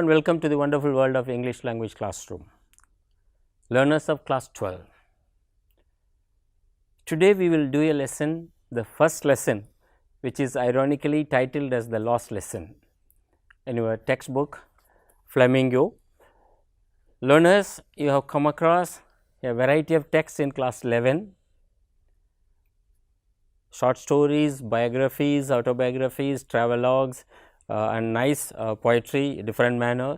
welcome to the wonderful world of English language classroom. Learners of class 12, today we will do a lesson, the first lesson, which is ironically titled as the lost lesson in your textbook Flamingo. Learners, you have come across a variety of texts in class 11, short stories, biographies, autobiographies, travelogues, and nice poetry, different manner.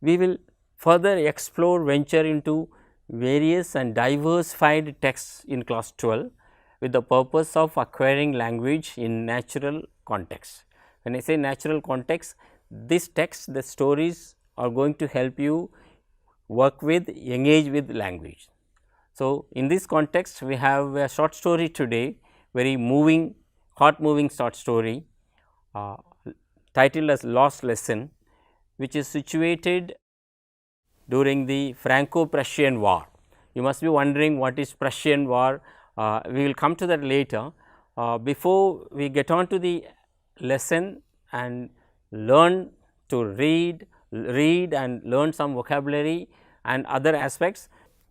We will further explore, venture into various and diversified texts in class 12 with the purpose of acquiring language in natural context. When I say natural context, this text, the stories are going to help you work with, engage with language. So, in this context, we have a short story today, very moving, heart moving short story titled as Lost Lesson, which is situated during the Franco-Prussian War. You must be wondering what is Prussian War. We will come to that later. Before we get on to the lesson and learn to read and learn some vocabulary and other aspects,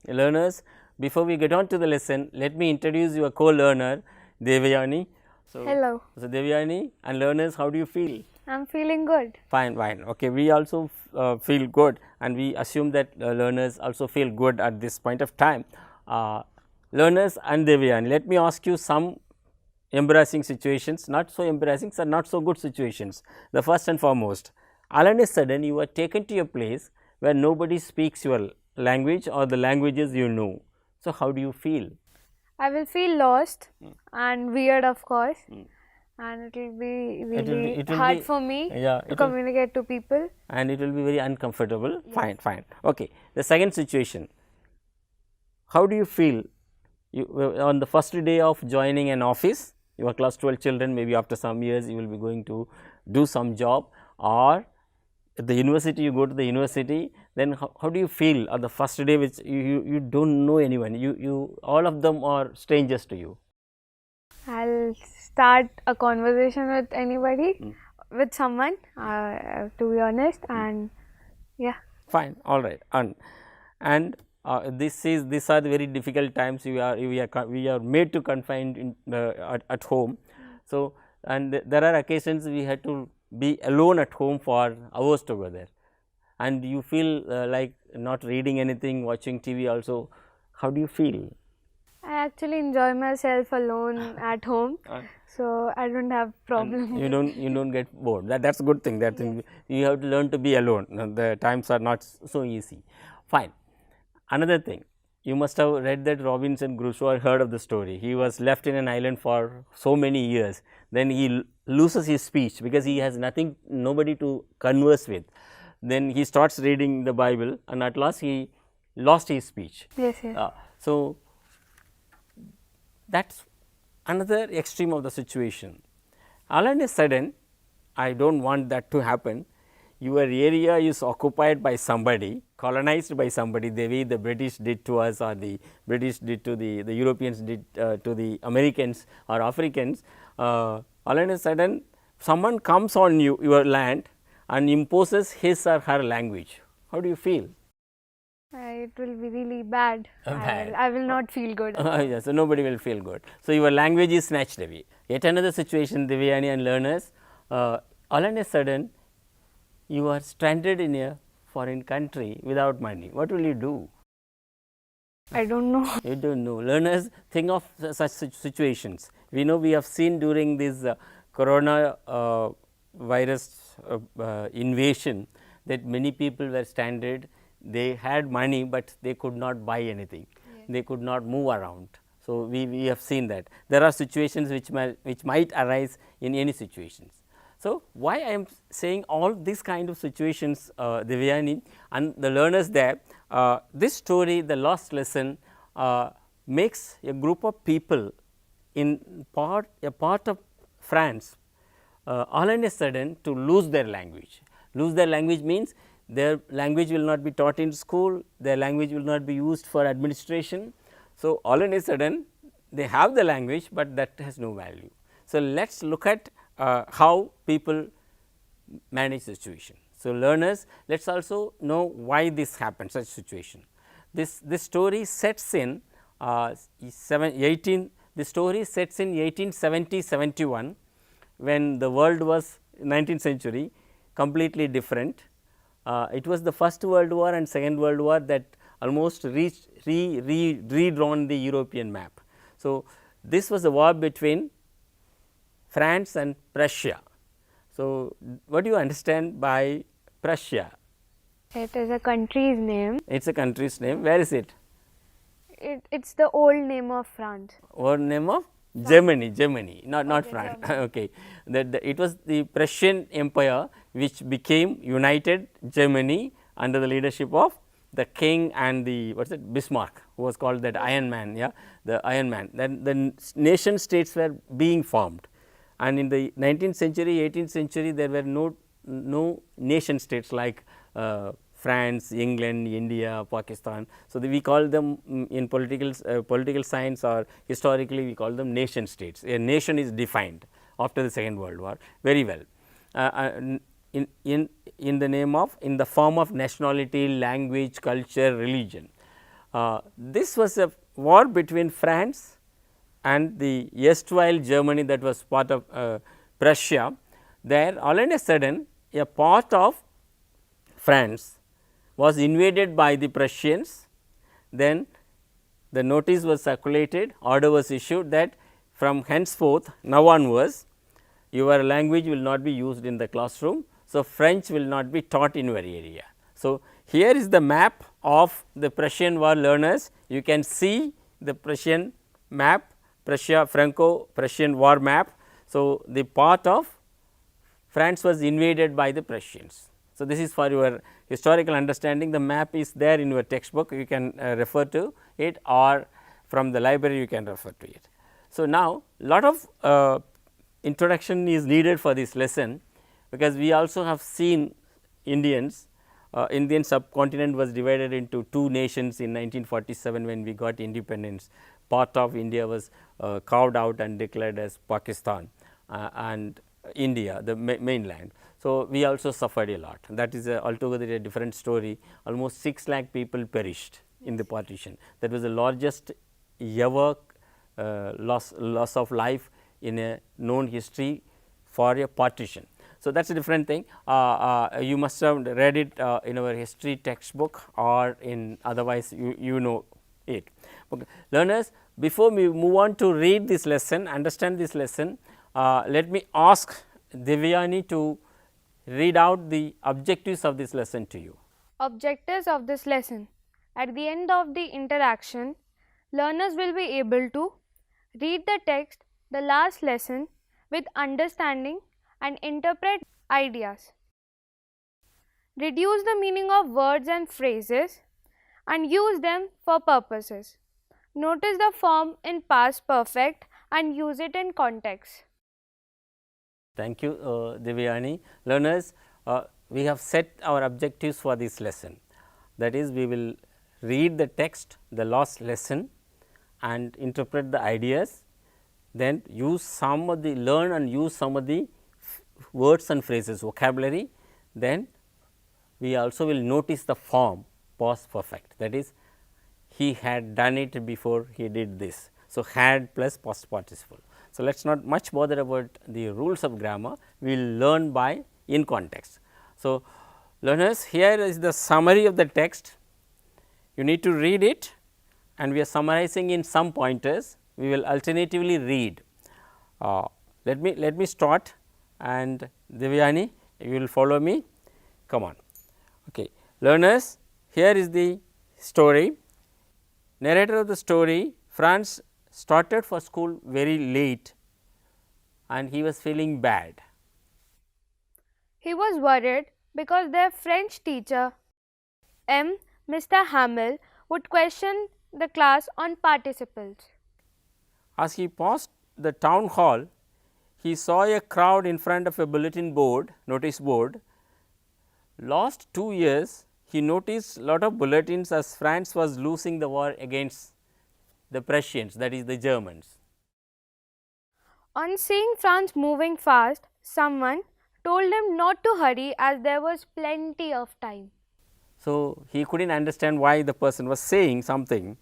learners, before we get on to the lesson, let me introduce your co-learner Devyani. So, hello. So, Devyani and learners, how do you feel? I am feeling good. Fine, fine. Okay, we also feel good, and we assume that learners also feel good at this point of time. Learners and Devyani, let me ask you some embarrassing situations, not so embarrassing, so not so good situations. The first and foremost, all of a sudden you are taken to a place where nobody speaks your language or the languages you know. So, how do you feel? I will feel lost and weird, of course, and it will be really hard for me to communicate to people, and it will be very uncomfortable. Yes. Fine, fine. Okay. The second situation, how do you feel on the first day of joining an office? You are class 12 children, maybe after some years you will be going to do some job, or at the university, you go to the university, then how do you feel on the first day which you do not know anyone, you all of them are strangers to you? I will start a conversation with anybody, with someone, to be honest, and yeah. Fine, all right. And these are the very difficult times we are made to confine at home. So, and there are occasions we had to be alone at home for hours together, and you feel like not reading anything, watching TV also. How do you feel? I actually enjoy myself alone at home, so I don't have problem. You don't get bored. That's a good thing. That thing you have to learn to be alone. The times are not so easy. Fine. Another thing, you must have read that Robinson Crusoe, heard of the story. He was left in an island for so many years. Then he loses his speech because he has nobody to converse with. Then he starts reading the Bible, and at last he lost his speech. Yes, yes. So, that's another extreme of the situation. All of a sudden, I do not want that to happen. Your area is occupied by somebody, colonized by somebody, the way the British did to us, or the British did to the Europeans did to the Americans or Africans. All of a sudden, someone comes on your land and imposes his or her language. How do you feel? It will be really bad. I will not feel good. Yes, so nobody will feel good. So, your language is snatched away. Yet another situation, Devyani and learners, all of a sudden you are stranded in a foreign country without money. What will you do? I don't know. You don't know. Learners, think of such situations. We know we have seen during this corona virus invasion that many people were stranded. They had money, but they could not buy anything. Yes. They could not move around. So, we have seen that. There are situations which might arise in any situations. So, why I am saying all these kind of situations, Devyani and the learners there, this story, the lost lesson, makes a group of people in a part of France all of a sudden to lose their language. Lose their language means their language will not be taught in school, their language will not be used for administration. So, all of a sudden they have the language, but that has no value. So, let us look at how people manage the situation. So, learners, let us also know why this happened, such situation. This story sets in 18 the story sets in 1870-71, when the world was 19th century completely different. It was the first world war and second world war that almost redrawn the European map. So, this was a war between France and Prussia. So, what do you understand by Prussia? It is a country's name. It is a country's name. Where is it? It's the old name of France. Old name of Germany, not France. Okay, it was the Prussian Empire which became United Germany under the leadership of the king and the Bismarck, who was called that Iron Man. Yeah, the Iron Man. Then the nation states were being formed, and in the 19th century, 18th century, there were no nation states like France, England, India, Pakistan. So, we call them in political science, or historically we call them nation states. A nation is defined after the Second World War very well in the form of nationality, language, culture, religion. This was a war between France and the erstwhile Germany, that was part of Prussia. There all of a sudden a part of France was invaded by the Prussians. Then the notice was circulated, order was issued that from henceforth, now onwards, your language will not be used in the classroom. So, French will not be taught in your area. So, here is the map of the Prussian war, learners. You can see the Prussian map, Franco-Prussian war map. So, the part of France was invaded by the Prussians. So, this is for your historical understanding. The map is there in your textbook, you can refer to it, or from the library you can refer to it. So, now lot of introduction is needed for this lesson, because we also have seen Indians. Indian subcontinent was divided into two nations in 1947 when we got independence. Part of India was carved out and declared as Pakistan and India, the mainland. So, we also suffered a lot. That is altogether a different story. Almost 6 lakh people perished in the partition. That was the largest ever loss of life in a known history for a partition. So, that is a different thing. You must have read it in our history textbook, or in otherwise you know it. Okay. Learners, before we move on to read this lesson, understand this lesson, let me ask Devyani to read out the objectives of this lesson to you. Objectives of this lesson. At the end of the interaction, learners will be able to read the text, the last lesson, with understanding and interpret ideas. Reduce the meaning of words and phrases and use them for purposes. Notice the form in past perfect and use it in context. Thank you, Devyani. Learners, we have set our objectives for this lesson. That is, we will read the text, the last lesson, and interpret the ideas, then use some of the learn and use some of the words and phrases, vocabulary. Then we also will notice the form past perfect, that is, he had done it before he did this. So, had plus past participle. So, let us not much bother about the rules of grammar, we will learn by in context. So, learners, here is the summary of the text. You need to read it, and we are summarizing in some pointers. We will alternatively read. Let me start, and Devyani, you will follow me. Come on. Okay. Learners, here is the story. Narrator of the story, Franz started for school very late and he was feeling bad. He was worried because their French teacher, Mr. Hamel, would question the class on participles. As he passed the town hall, he saw a crowd in front of a bulletin board, notice board. Last 2 years, he noticed lot of bulletins as France was losing the war against the Prussians, that is the Germans. On seeing France moving fast, someone told him not to hurry as there was plenty of time. So, he could not understand why the person was saying something.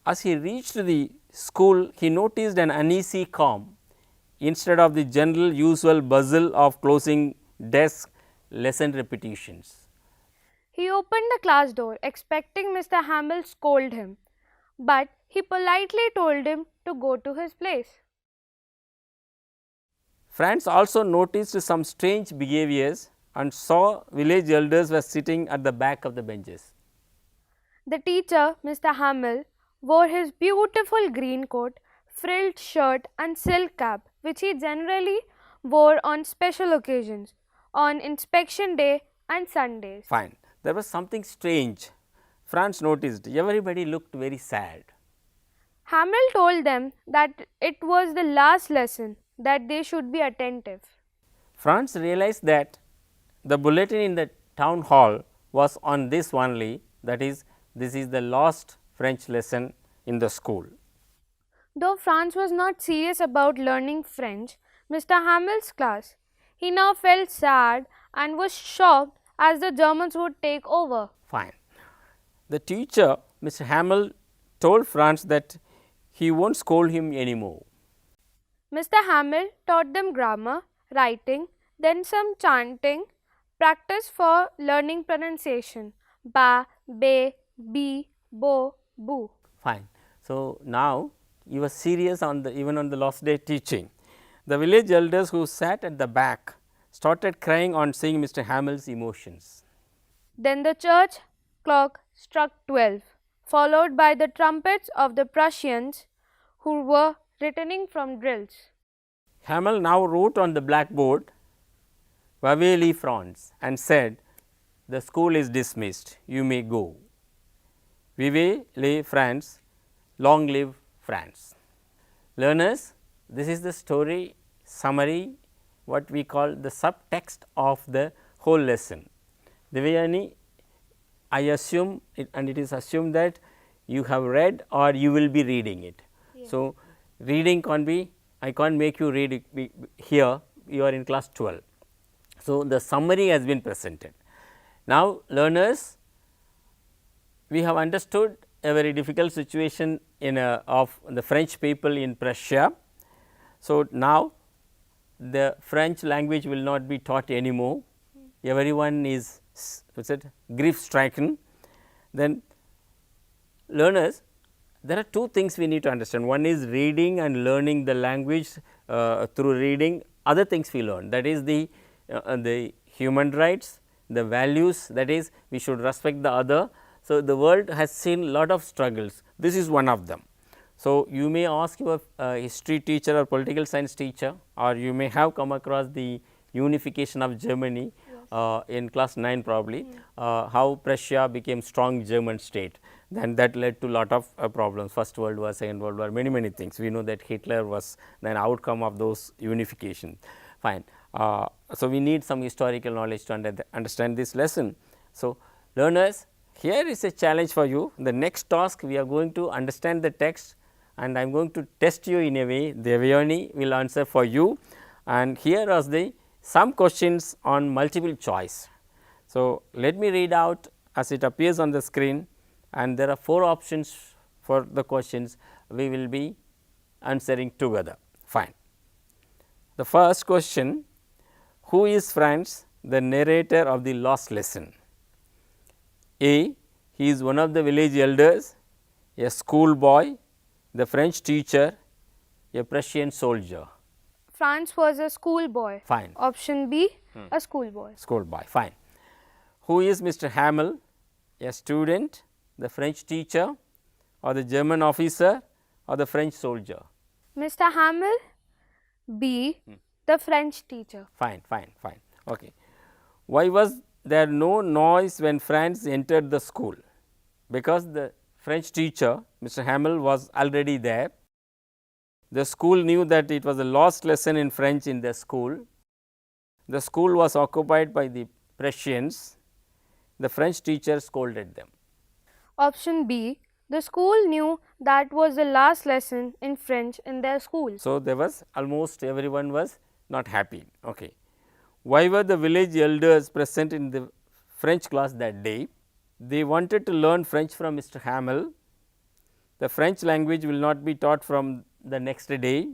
As he reached the school, he noticed an uneasy calm instead of the general usual bustle of closing desk lesson repetitions. He opened the class door expecting Mr. Hamill scold him, but he politely told him to go to his place. Franz also noticed some strange behaviors and saw village elders were sitting at the back of the benches. The teacher, Mr. Hamill, wore his beautiful green coat, frilled shirt and silk cap, which he generally wore on special occasions, on inspection day and Sundays. Fine. There was something strange. Franz noticed everybody looked very sad. Hamill told them that it was the last lesson, that they should be attentive. Franz realized that the bulletin in the town hall was on this only, that is, this is the last French lesson in the school. Though Franz was not serious about learning French, Mr. Hamill's class, he now felt sad and was shocked as the Germans would take over. Fine. The teacher, Mr. Hamill, told Franz that he won't scold him anymore. Mr. Hamill taught them grammar, writing, then some chanting, practice for learning pronunciation, ba, be, bi, bo, boo. Fine. So, now he was serious on the even on the last day teaching. The village elders who sat at the back started crying on seeing Mr. Hamill's emotions. Then the church clock struck 12, followed by the trumpets of the Prussians who were returning from drills. Hamill now wrote on the blackboard, "Vaveli Franz," and said, "The school is dismissed, you may go." Vive le France, long live France. Learners, this is the story summary, what we call the subtext of the whole lesson. Devayani, I assume it, and it is assumed that you have read or you will be reading it. Yes. So, reading can be, I can't make you read it here, you are in class 12. So, the summary has been presented. Now, learners, we have understood a very difficult situation in of the French people in Prussia. So, now the French language will not be taught anymore. Everyone is grief stricken. Then learners, there are two things we need to understand. One is reading and learning the language through reading. Other things we learn, that is the human rights, the values, that is we should respect the other. So, the world has seen lot of struggles, this is one of them. So, you may ask your history teacher or political science teacher, or you may have come across the unification of Germany. Yes. In class 9 probably, how Prussia became strong German state, then that led to lot of problems, First World War, Second World War, many things. We know that Hitler was an outcome of those unification. Fine. So, we need some historical knowledge to understand this lesson. So, learners, here is a challenge for you. The next task, we are going to understand the text, and I am going to test you in a way. Devayani will answer for you, and here are the some questions on multiple choice. So, let me read out as it appears on the screen, and there are 4 options for the questions we will be answering together. Fine. The first question: who is Franz, the narrator of the last lesson? A, he is one of the village elders, a school boy, the French teacher, a Prussian soldier. Franz was a schoolboy. Fine. Option B, a schoolboy. Schoolboy, fine. Who is Mr. Hamill? A student, the French teacher, or the German officer, or the French soldier? Mr. Hamill, B, the French teacher. Fine. Okay. Why was there no noise when Franz entered the school? Because the French teacher, Mr. Hamill, was already there. The school knew that it was the last lesson in French in the school. The school was occupied by the Prussians. The French teacher scolded them. Option B, the school knew that was the last lesson in French in their school. So, there was almost everyone was not happy. Okay. Why were the village elders present in the French class that day? They wanted to learn French from Mr. Hamel. The French language will not be taught from the next day.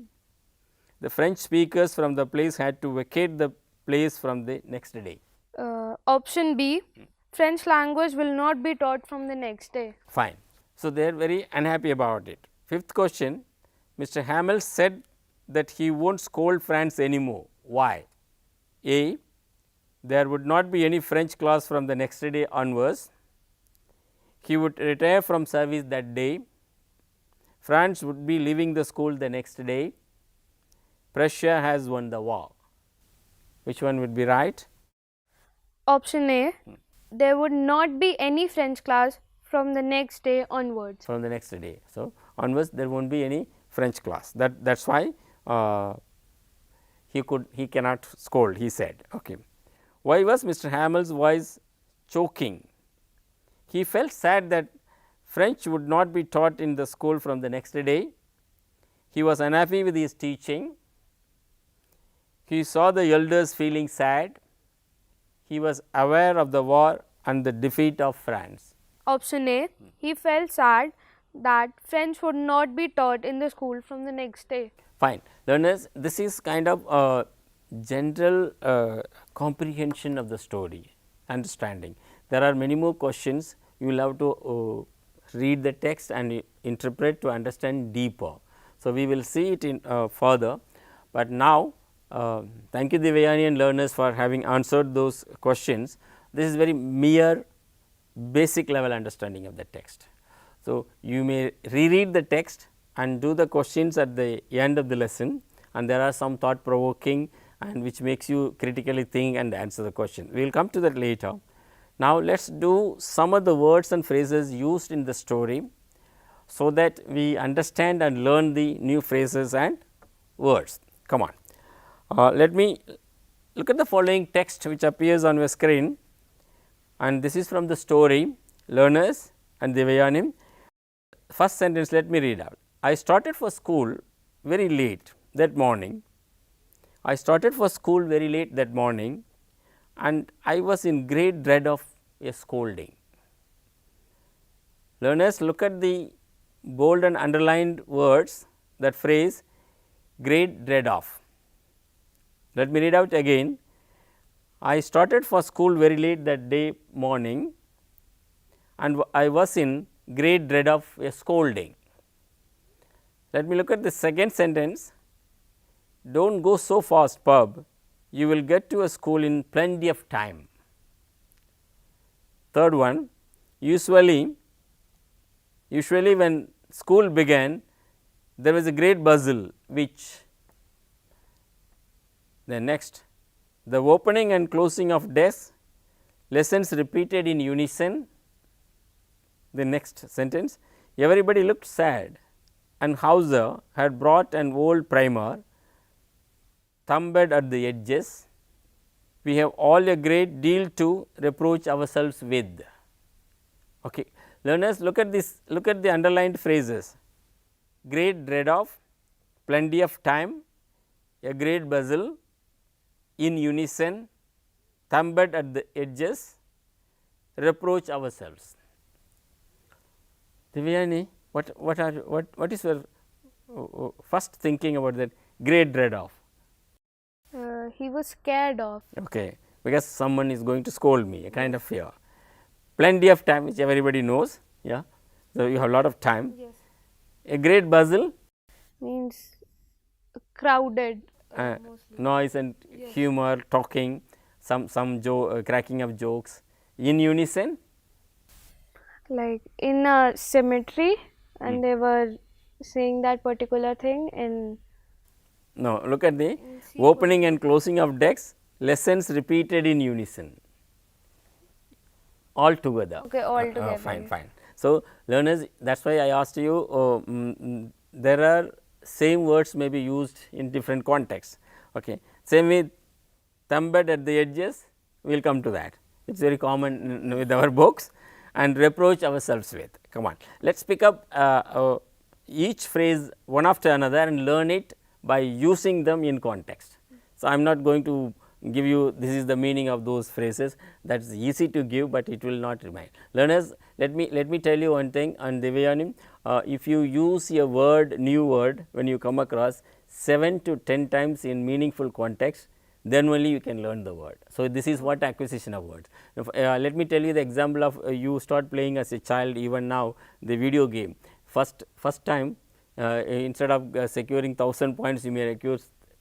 The French speakers from the place had to vacate the place from the next day. Option B, French language will not be taught from the next day. Fine. So, they are very unhappy about it. Fifth question, Mr. Hamel said that he won't scold France anymore. Why? A, there would not be any French class from the next day onwards. He would retire from service that day. France would be leaving the school the next day. Prussia has won the war. Which one would be right? Option A, there would not be any French class from the next day onwards. From the next day. So, onwards there won't be any French class. That's why he cannot scold, he said. Okay. Why was Mr. Hamel's voice choking? He felt sad that French would not be taught in the school from the next day. He was unhappy with his teaching. He saw the elders feeling sad. He was aware of the war and the defeat of France. Option A, he felt sad that French would not be taught in the school from the next day. Fine. Learners, this is kind of a general comprehension of the story, understanding. There are many more questions. You will have to read the text and interpret to understand deeper. So, we will see it in further, but now thank you Devayani and learners for having answered those questions. This is very mere basic level understanding of the text. So, you may reread the text and do the questions at the end of the lesson, and there are some thought provoking and which makes you critically think and answer the question. We will come to that later. Now, let us do some of the words and phrases used in the story, so that we understand and learn the new phrases and words. Come on. Let me look at the following text which appears on your screen, and this is from the story Learners and Devayani. First sentence, let me read out. I started for school very late that morning. I started for school very late that morning, and I was in great dread of a scolding. Learners, look at the bold and underlined words, that phrase great dread of. Let me read out again. I started for school very late that day morning, and I was in great dread of a scolding. Let me look at the second sentence. Don't go so fast, pub. You will get to a school in plenty of time. Third one, usually when school began, there was a great bustle, which then next, the opening and closing of desks, lessons repeated in unison. The next sentence, everybody looked sad, and Hauser had brought an old primer, thumbed at the edges. We have all a great deal to reproach ourselves with. Okay. Learners, look at this, look at the underlined phrases: great dread of, plenty of time, a great bustle, in unison, thumbed at the edges, reproach ourselves. Devayani, what is your first thinking about that great dread of? He was scared of. Okay, because someone is going to scold me, a kind of fear. Plenty of time, which everybody knows, yeah. So, you have a lot of time. Yes. A great bustle Means crowded. noise and humor, talking, some cracking of jokes. In unison, Like in a cemetery, and they were saying that particular thing in. no, look at the opening and closing of decks, lessons repeated in unison, all together. Okay, all together. Fine, fine. So, learners, that is why I asked you, there are same words may be used in different contexts. Okay. Same with thumbed at the edges, we will come to that. It is very common with our books, and reproach ourselves with. Come on, let us pick up each phrase one after another and learn it by using them in context. So, I am not going to give you this is the meaning of those phrases. That is easy to give, but it will not remain. Learners, let me tell you one thing on Devayani. If you use a word, new word, when you come across 7 to 10 times in meaningful context, then only you can learn the word. So, this is what acquisition of words. Let me tell you the example of you start playing as a child, even now the video game. First time, instead of securing 1000 points, you may secure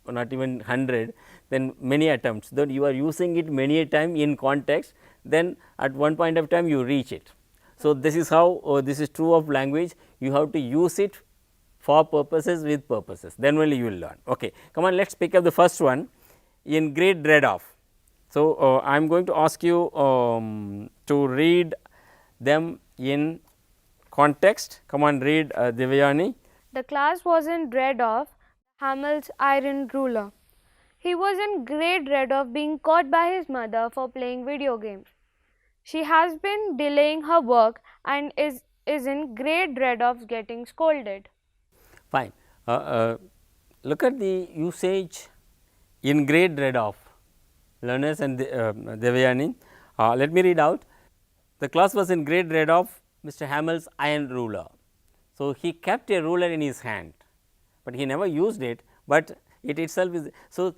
not even 100, then many attempts, then you are using it many a time in context, then at one point of time you reach it. So, this is how this is true of language, you have to use it for purposes with purposes, then only you will learn. Okay. Come on, let us pick up the first one, in great dread of. So, I am going to ask you to read them in context. Come on, read Devayani. The class was in dread of Hamel's iron ruler. He was in great dread of being caught by his mother for playing video games. She has been delaying her work and is in great dread of getting scolded. Fine. Look at the usage, in great dread of. Learners and Devayani. Let me read out. The class was in great dread of Mr. Hamel's iron ruler. So, he kept a ruler in his hand, but he never used it, but it itself is. So,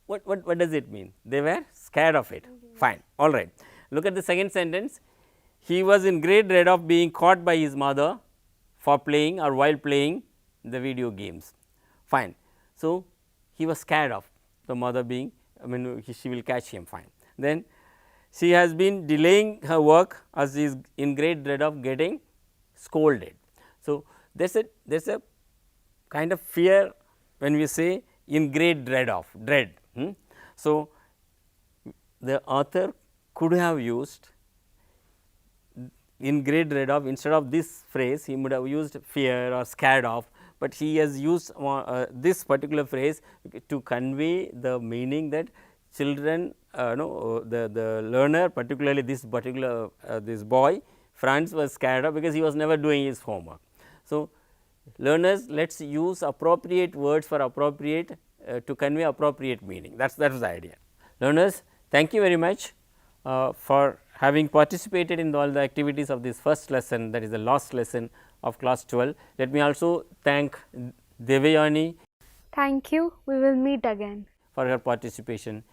what does it mean? They were scared of it. Fine, all right. Look at the second sentence. He was in great dread of being caught by his mother for playing or while playing the video games. Fine. So, he was scared of the mother being, I mean she will catch him. Fine. Then she has been delaying her work as she is in great dread of getting scolded. So, there is a kind of fear when we say in great dread of, dread. So, the author could have used in great dread of, instead of this phrase he would have used fear or scared of, but he has used this particular phrase to convey the meaning that children the learner, particularly this particular this boy Franz was scared of, because he was never doing his homework. So, learners, let us use appropriate words for appropriate to convey appropriate meaning, that is the idea. Learners, thank you very much for having participated in all the activities of this first lesson, that is the last lesson of class 12. Let me also thank Devayani. Thank you. We will meet again. For her participation.